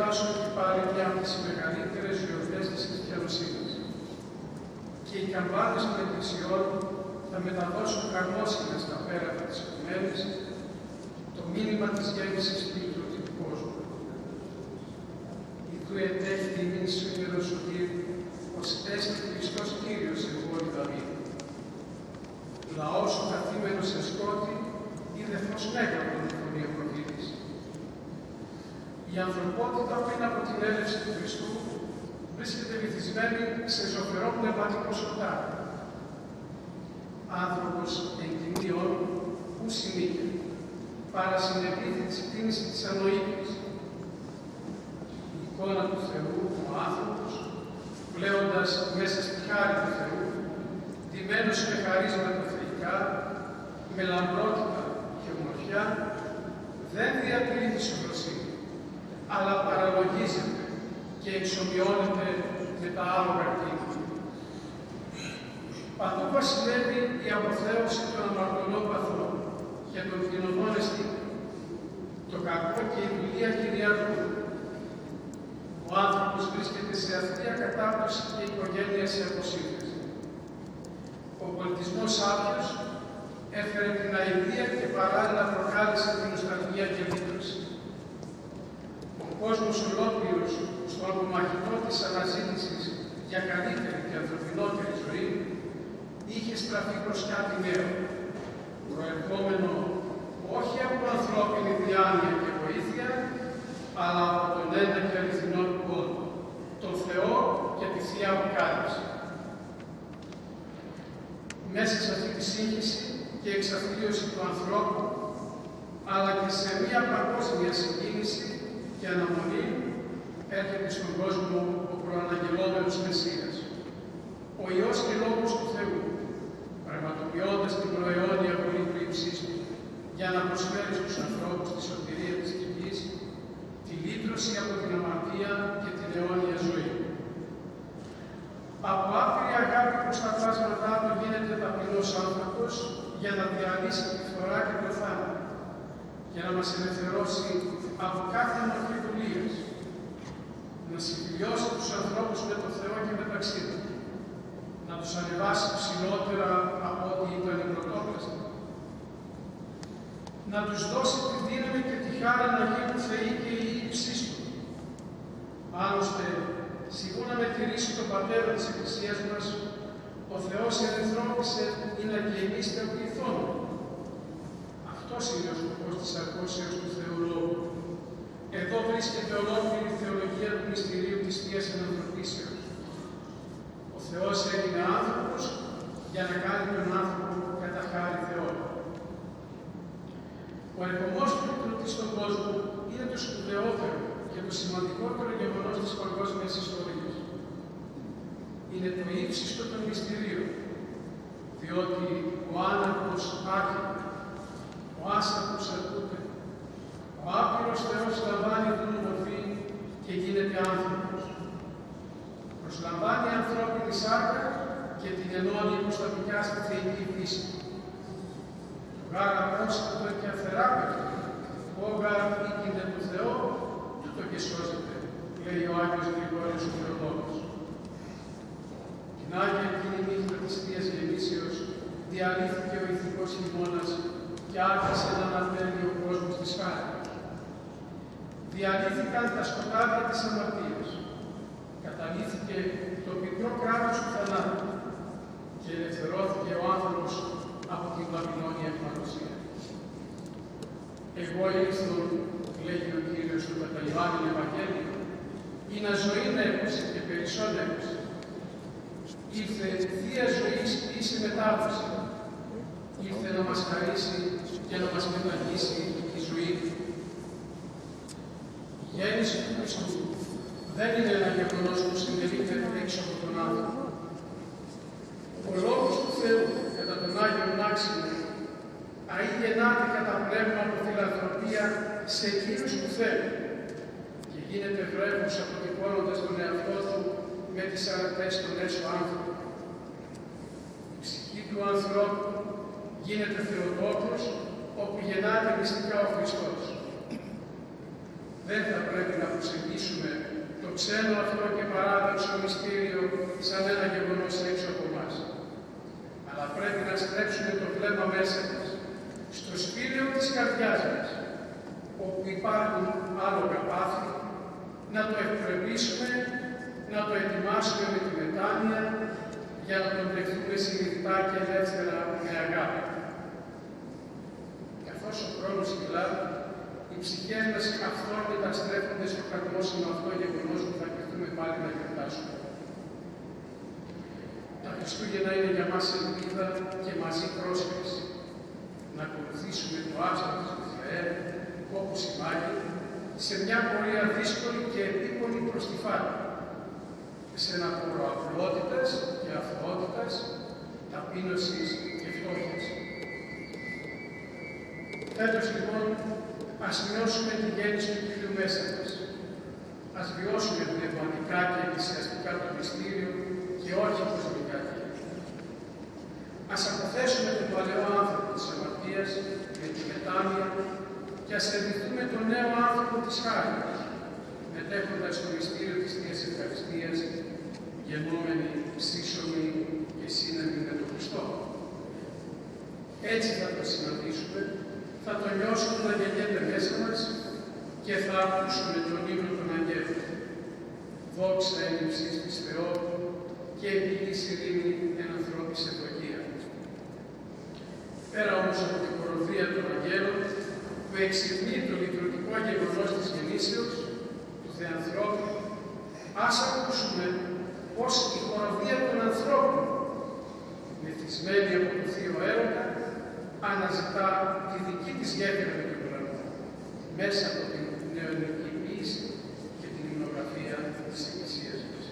εορτάσουν και πάλι μια από τις μεγαλύτερες γιορτές της χριστιανοσύνης. Και οι καμπάνες των εκκλησιών θα μεταδώσουν χαρμόσυνα στα πέρατα της οικουμένης το μήνυμα της γέννησης Κύριου του κόσμου. Ιδού ετέχει τιμήν σου Ιεροσωτήρ, ως έστι Χριστός Κύριος σε πόλη Δαβίδ. Λαός σου καθήμενος σε σκότη, είδε φως μέγαλον η φωνή προφήτης. Η ανθρωπότητα πριν από την έλευση του Χριστού βρίσκεται βυθισμένη σε ζωφερό πνευματικό σκοτάδι. Άνθρωπος εν κοινίων που συνήκε, παρασυνεπίθη της κίνηση της ανοήτης. Η εικόνα του Θεού, ο άνθρωπος, πλέοντας μέσα στη χάρη του Θεού, ντυμένος με χαρίσματα θεϊκά, με λαμπρότητα και ομορφιά, δεν διατηρεί τη σοφροσύνη, αλλά παραλογίζεται και εξομοιώνεται με τα άλογα κτίνη. Παντού βασιλεύει η αποθέωση των αμαρτωλών παθών και των κοινωνών αισθήτων. Το κακό και η δουλεία κυριαρχούν. Ο άνθρωπος βρίσκεται σε αθλία κατάπτωση και η οικογένεια σε αποσύνθεση. Ο πολιτισμός άπιος έφερε την αηδία και παράλληλα προκάλεσε την νοσταλγία και λύτρωση. Ο κόσμος ολόκληρος στο απομαχητό της αναζήτησης για καλύτερη και ανθρωπινότερη ζωή είχε στραφεί προς κάτι νέο, προερχόμενο όχι από ανθρώπινη διάνοια και βοήθεια, αλλά από τον ένα και αληθινό πόνο, τον Θεό και τη Θεία Αποκάλυψη. Μέσα σε αυτή τη σύγχυση και εξαθλίωση του ανθρώπου, αλλά και σε μία παγκόσμια συγκίνηση και αναμονή, έρχεται στον κόσμο ο προαναγγελόμενος Μεσσίας, ο Υιός και Λόγος του Θεού, πραγματοποιώντας την προαιώνια βολή του Υψίστου, για να προσφέρει στους ανθρώπους τη σωτηρία της γης, τη λύτρωση από την αμαρτία και την αιώνια ζωή. Από άπειρη αγάπη προς τα πλάσματά του γίνεται ταπεινός άνθρωπος για να διαλύσει τη φθορά και το θάνατο, για να μας ελευθερώσει από κάθε μορφή δουλείας, να συμβιώσει τους ανθρώπους με το Θεό και μεταξύ τους, να τους ανεβάσει ψηλότερα από ό,τι ήταν οι πρωτόπλαστοι, να τους δώσει τη δύναμη και τη χάρη να γίνουν θεοί και οι ύψεις του. Άλλωστε, σιγούνα με τηρήσει τον πατέρα της Εκκλησίας μας, ο Θεός ενανθρώπισε ή να και εμείς θεοποιηθούμε. Αυτός είναι ο σκοπός της αρκώσεως του Θεού Λόγου. Εδώ βρίσκεται ολόκληρη η θεολογία του μυστηρίου της Θείας Ενανθρωπίσεως. Ο Θεός έγινε άνθρωπος για να κάνει τον άνθρωπο κατά χάρη Θεό. Ο ερχομός του Εκκλητή στον κόσμο είναι το σπουδαιότερο και το σημαντικότερο γεγονός της παγκόσμιας ιστορίας. Είναι το ύψιστο των μυστηρίων, διότι ο άναρχος άρχεται, ο άστατος ακούται, ο άπειρος Θεός λαμβάνει την μορφή και γίνεται άνθρωπος. Προσλαμβάνει ανθρώπινη σάρκα και την ενώνει υποστατικά στη θεϊκή φύση. Το γάρα πρόσθετο και αφαιράπευτο, «Όγαρ ήκυνται του Θεό, τούτο και σώζεται», λέει ο Άγιος Γρηγόριος ο Θεολόγος. Την Άγια εκείνη νύχτα της Θείας Γεννήσεως διαλύθηκε ο ηθικός χειμώνας και άρχισε να αναφέρει ο κόσμος της χάρης. Διαλύθηκαν τα σκοτάδια της αμαρτίας. Καταλύθηκε το πικρό κράτος του θανάτου και ελευθερώθηκε ο άνθρωπος από την Βαβυλώνια αιχμαλωσία. Εγώ ήλθον, λέγει ο Κύριος του κατά Ιωάννη Ευαγγέλιο, ή να ζωή νεύουσε και περισσότερες. Ήρθε θεία ζωής ίση μετάδοση. Ήρθε να μας χαρίσει και να μας μεταγγίσει η ζωή. Η γέννηση του Χριστού δεν είναι ένα γεγονός που συνδεδείται έξω από τον άνθρωπο. Ο Λόγος του Θεού, κατά τον Άγιο Μάξιμο, αεί γεννάται κατά πνεύμα από φιλανθρωπία σε εκείνους που θέλουν και γίνεται βρέφος αποτυπώνοντας τον εαυτό του με τις αρατές των έσω άνθρωπων. Η ψυχή του ανθρώπου γίνεται Θεοτόκος, όπου γεννάται μυστικά ο Χριστός. δεν θα πρέπει να προσεγγίσουμε το ξένο αυτό και παράδοξο μυστήριο σαν ένα γεγονός έξω από εμάς. Αλλά πρέπει να στρέψουμε το βλέμμα μέσα μας, στο σπήλαιο της καρδιάς μας, όπου υπάρχουν άλογα πάθη, να το ευπρεπήσουμε, να το ετοιμάσουμε με τη μετάνοια, για να τον δεχτούμε συνειδητά και ελεύθερα με αγάπη. Καθώς ο χρόνος κυλά, οι ψυχές μας αυθόρμητα στρέφονται στο χαρμόσυνο αυτό γεγονός που θα κληθούμε πάλι να γιορτάσουμε. Τα Χριστούγεννα είναι για μας ελπίδα και μαζί πρόσκληση να ακολουθήσουμε το άστρο της Βηθλεέμ, όπως σημαίνει, σε μια πορεία δύσκολη και επίπονη προς τη φάρη, σε ένα χώρο απλότητας και αθωότητας, ταπείνωσης και φτώχειας. Τέλος λοιπόν, ας νιώσουμε τη γέννηση του Κυρίου μέσα μας. Ας βιώσουμε πνευματικά και εκκλησιαστικά το μυστήριο και όχι κοσμικά γέννη. Ας αποθέσουμε τον παλαιό άνθρωπο της αμαρτίας με τη μετάνοια και ας ερνηθούμε τον νέο άνθρωπο της χάριτας, μετέχοντας το μυστήριο της Θείας Ευχαριστίας, γεννόμενοι, σύσσωμοι και σύνεμοι με τον Χριστό. Έτσι θα το συναντήσουμε, θα το νιώσουμε να γεννιέται μέσα μας και θα ακούσουμε τον ύμνο των αγγέλων. Δόξα εν υψής της Θεού και επίλυση ειρήνη εν ανθρώπης ευδοκία. Πέρα όμως από την χοροδία των αγγέλων, που εξυπνεί το λειτουργικό γεγονός της γεννήσεως του Θεανθρώπου, ας ακούσουμε πως η χοροδία των ανθρώπων, μεθυσμένη από το Θείο Έρωτα, αναζητά τη δική της γέφυρα με τον ουρανό, μέσα από την νεοελληνική ποίηση και την υμνογραφία της Εκκλησίας μας.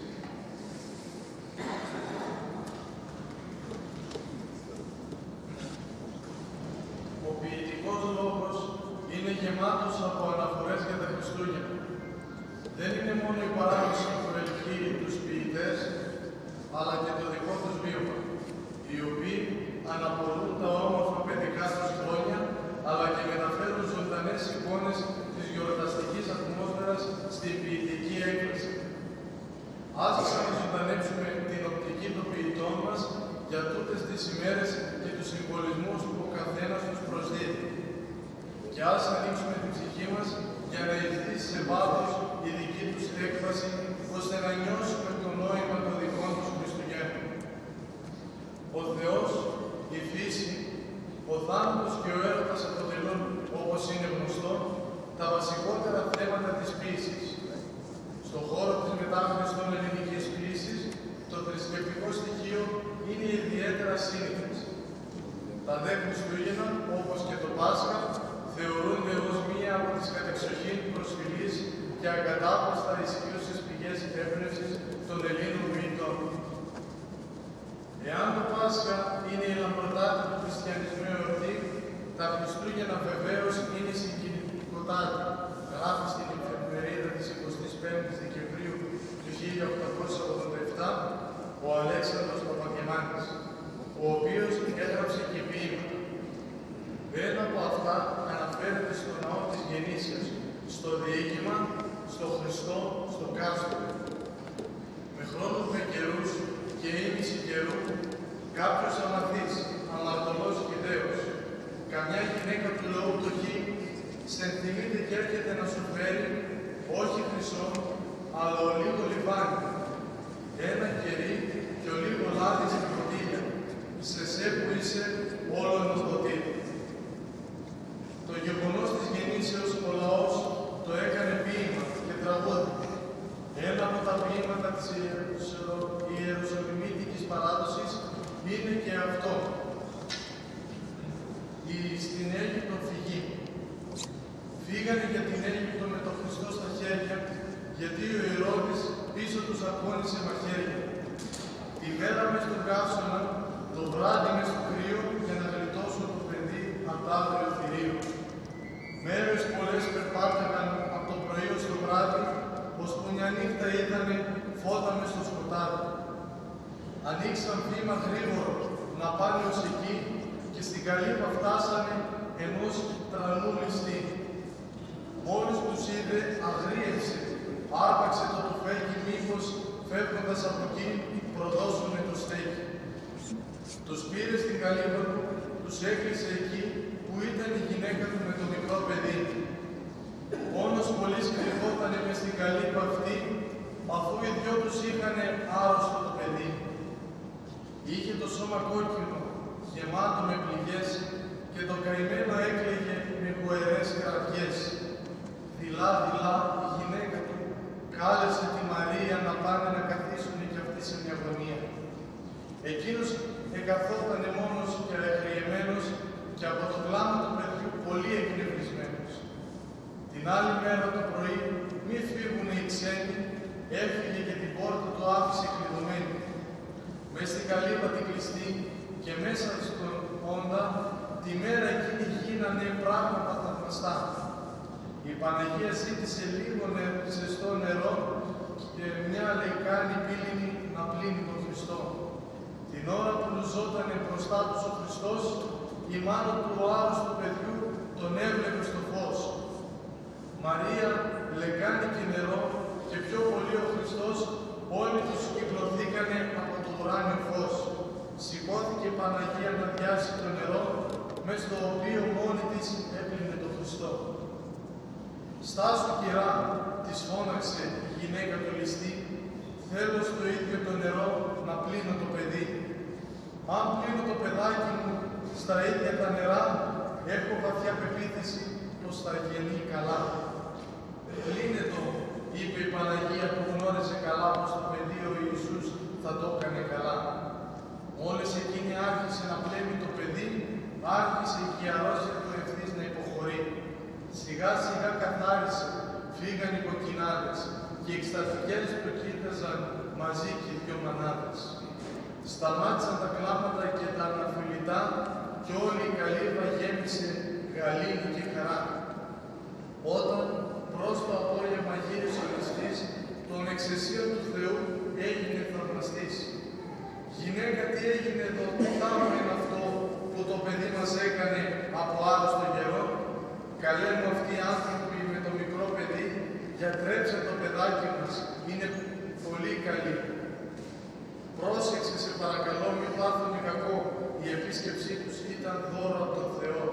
Ο ποιητικός λόγος είναι γεμάτος από αναφορές για τα Χριστούγεννα. Δεν είναι μόνο η παράδοση που ελκύει τους ποιητές, αλλά και το δικό τους βίωμα, οι οποίοι αναπολούν τα όμορφα παιδικά τους χρόνια, αλλά και μεταφέρουν ζωντανές εικόνες της γιορταστικής ατμόσφαιρας στην ποιητική έκφραση. Ας ξαναζωντανέψουμε την οπτική των ποιητών μας για τούτες τις ημέρες και τους συμβολισμούς που ο καθένας τους προσδίδει. Και ας ανοίξουμε την ψυχή μας για να ηρθεί σε βάθος η δική τους έκφραση, ώστε να νιώσουμε το νόημα των δικών τους Χριστουγέννων. Ο Θεός, η φύση, ο θάνατος και ο έρωτας αποτελούν, όπως είναι γνωστό, τα βασικότερα θέματα της ποίησης. Στον χώρο της μετάφρασης ελληνικής ποίησης, το θρησκευτικό στοιχείο είναι ιδιαίτερα σύνηθες. Τα δε Χριστούγεννα, όπως και το Πάσχα, θεωρούνται ως μία από τις κατεξοχήν προσφυλείς και αγκατάπαυστα ισχύουσες πηγές έμπνευσης των Ελλήνων ποιητών. Εάν το Πάσχα είναι η λαμπροτάτη του χριστιανισμού εορτή, τα Χριστούγεννα βεβαίως είναι συγκινητικότατη, γράφει στην εφημερίδα της 25ης Δεκεμβρίου του 1887 ο Αλέξανδρος Παπαγεμάκης, ο οποίος έγραψε και ποίημα. Ένα από αυτά αναφέρεται στο ναό της Γεννήσεως, στο διοίκημα, στο Χριστό, στο κάστρο. Με χρόνους με καιρούς και ήμιση καιρού, κάποιος αμαθής, αμαρτωλός και δέος, καμιά γυναίκα του λαού πτωχή, στενθυμείται και έρχεται να σου φέρει, όχι χρυσό, αλλά ο λίγο λιβάνι, ένα κερί και ο λίγο λάδι στην ποτήλια, σε σε που είσαι όλο το ποτήρι. Το γεγονός της γεννήσεως ο λαός το έκανε ποίημα και τραγούδι. Ένα από τα ποίηματα της ιεροσολυμίτικης παράδοσης είναι και αυτό. Στην Αίγυπτο φυγή. Φύγανε για την Αίγυπτο με τον Χριστό στα χέρια, γιατί ο Ηρώδης πίσω τους αγώνισε μαχαίρια. Τη μέρα μες στον καύσωνα, το βράδυ μες στο κρύο, για να γλιτώσουν το παιδί απ' τ' αύριο θηρίο. Μέρες πολλές περπάταγαν από το πρωί ως το βράδυ, ώσπου μια νύχτα είδανε φώτα μες στο σκοτάδι. Ανοίξαν βήμα γρήγορο να πάνε ως εκεί και στην καλύβα φτάσανε ενός τρανού ληστή. Μόλις τους είδε, αγρίεψε, άρπαξε το τουφέκι μήπως φεύγοντας από εκεί προδώσουνε το στέκι. Τους πήρε στην καλύβα του, τους έκλεισε εκεί που ήταν η γυναίκα του με το μικρό παιδί. Πόνος πολύ κρυβότανε μες στην καλύβα αυτή, αφού οι δυο τους είχανε άρρωστο το παιδί. Είχε το σώμα κόκκινο, γεμάτο με πληγές, και το καημένο έκλαιγε με γοερές κραυγές. Δειλά-δειλά η γυναίκα του κάλεσε τη Μαρία να πάνε να καθίσουν κι αυτοί σε μια γωνία. Εκείνος εκαθότανε μόνος και αγριεμένος και από το κλάμα του παιδιού πολύ εκνευρισμένος. Την άλλη μέρα το πρωί, μη φύγουνε οι ξένοι, έφυγε και την πόρτα του άφησε κλειδωμένη. Μες στην καλύβα την κλειστή και μέσα στον όντα, τη μέρα εκείνη γίνανε πράγματα θαυμαστά. Η Παναγία ζήτησε λίγο ζεστό νερό και μια λεκάνη πύληνη να πλύνει τον Χριστό. Την ώρα που λουζότανε μπροστά τους ο Χριστός, η μάνα του άρρωστου παιδιού τον έβλεπε στο φως. Μαρία, λεκάνη και νερό και πιο πολύ ο Χριστός, όλοι τους κυκλωθήκανε από το ουράνιο φως. Σηκώθηκε η Παναγία να διάσει το νερό, μες στο οποίο μόνη της έπλυνε τον Χριστό. «Στάσου, κυρά», της φώναξε η γυναίκα του ληστή, «θέλω στο ίδιο το νερό να πλύνω το παιδί. Αν πλύνω το παιδάκι μου στα ίδια τα νερά, έχω βαθιά πεποίθηση πως θα γεννεί καλά». «Πλύνε το», είπε η Παναγία που γνώριζε καλά πως το παιδί ο Ιησούς θα το έκανε καλά. Μόλις εκείνη άρχισε να πλένει το παιδί, άρχισε και η αρρώστια του ευθύς να υποχωρεί. Σιγά σιγά καθάρισε, φύγαν οι κοκκινάδες και οι εκστατικές το κοίταζαν μαζί και οι δυο μανάδες. Σταμάτησαν τα κλάματα και τα αναφιλητά και όλη η καλύβα γέμισε γαλήνη και χαρά. Όταν προς το απόγευμα γύρισε ο ληστής, τον εξαισίων του Θεού έγινε θαυμαστής. «Γυναίκα, τι έγινε εδώ, τι θαύμα είναι αυτό που το παιδί μας έκανε από άρρωστο καιρό? Καλέ μου αυτοί οι άνθρωποι με το μικρό παιδί, γιατρέψε το παιδάκι μας, είναι πολύ καλή. Πρόσεξε, σε παρακαλώ, μη πάθουν κακό, η επίσκεψή τους ήταν δώρο από τον Θεό».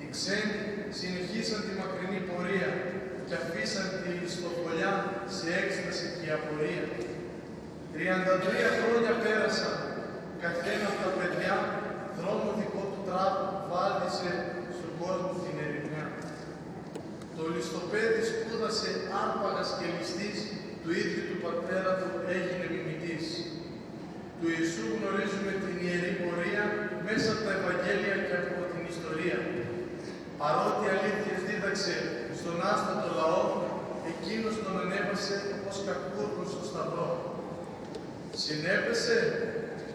Οι ξένοι συνεχίσαν τη μακρινή πορεία και αφήσαν τη ιστοφωλιά σε έκσταση και απορία. 33 χρόνια πέρασαν, καθένα από τα παιδιά δρόμο δικό του τράπου βάδισε στον κόσμο την ερημιά. Το ληστοπέδι σπούδασε άρπαγας και ληστής, του ίδιου του πατέρα του έγινε μιμητής. Του Ιησού γνωρίζουμε την ιερή πορεία μέσα από τα Ευαγγέλια και από την ιστορία. Παρότι αλήθειες δίδαξε στον άστατο λαό, εκείνος τον ανέβασε ως κακούργο στο σταυρό. Συνέπεσε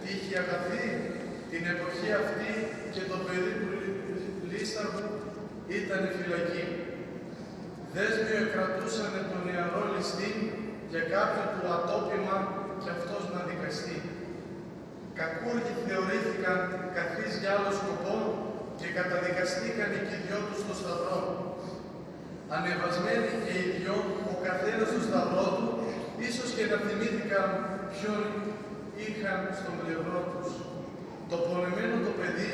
τύχη αγαθή την εποχή αυτή και το παιδί του Λίσταργου ήταν φυλακή. Δέσμιο εκρατούσανε τον νεαρό ληστή για κάποιο του ατόπιμα κι αυτός να δικαστεί. Κακούργοι θεωρήθηκαν καθείς για άλλο σκοπό και καταδικαστήκαν και οι δυο τους στο σταυρό. Ανεβασμένοι και οι δυο, ο καθένας στο σταυρό του, ίσως και να θυμήθηκαν ποιον είχαν στον πλευρό τους. Το πονεμένο το παιδί,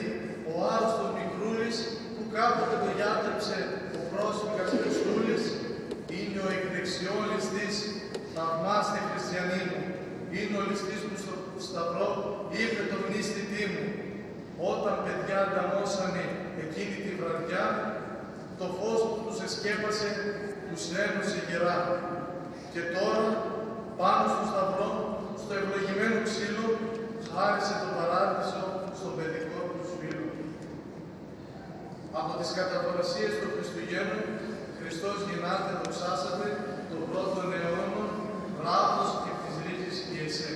ο άρρωστος μικρούλης, που κάποτε το γιάτρεψε ο πρόσφυγας Χριστούλης, είναι ο εκδεξιόν ληστής, θαυμάστε χριστιανοί μου. Είναι ο ληστής που στο σταυρό είπε το μνήστητή μου. Όταν παιδιά ανταμώσανε εκείνη τη βραδιά, το φως που τους εσκέπασε, τους ένωσε γερά. Και τώρα, πάνω στο σταυρό, στο ευλογημένο ξύλο, χάρισε τον παράδεισο στον παιδικό του φίλο. Από τις καταπορασίες των Χριστουγέννων, Χριστός γεννάται, δοξάσατε, τον πρώτον αιώνα, βράδος και της ρίζης Ιεσέ.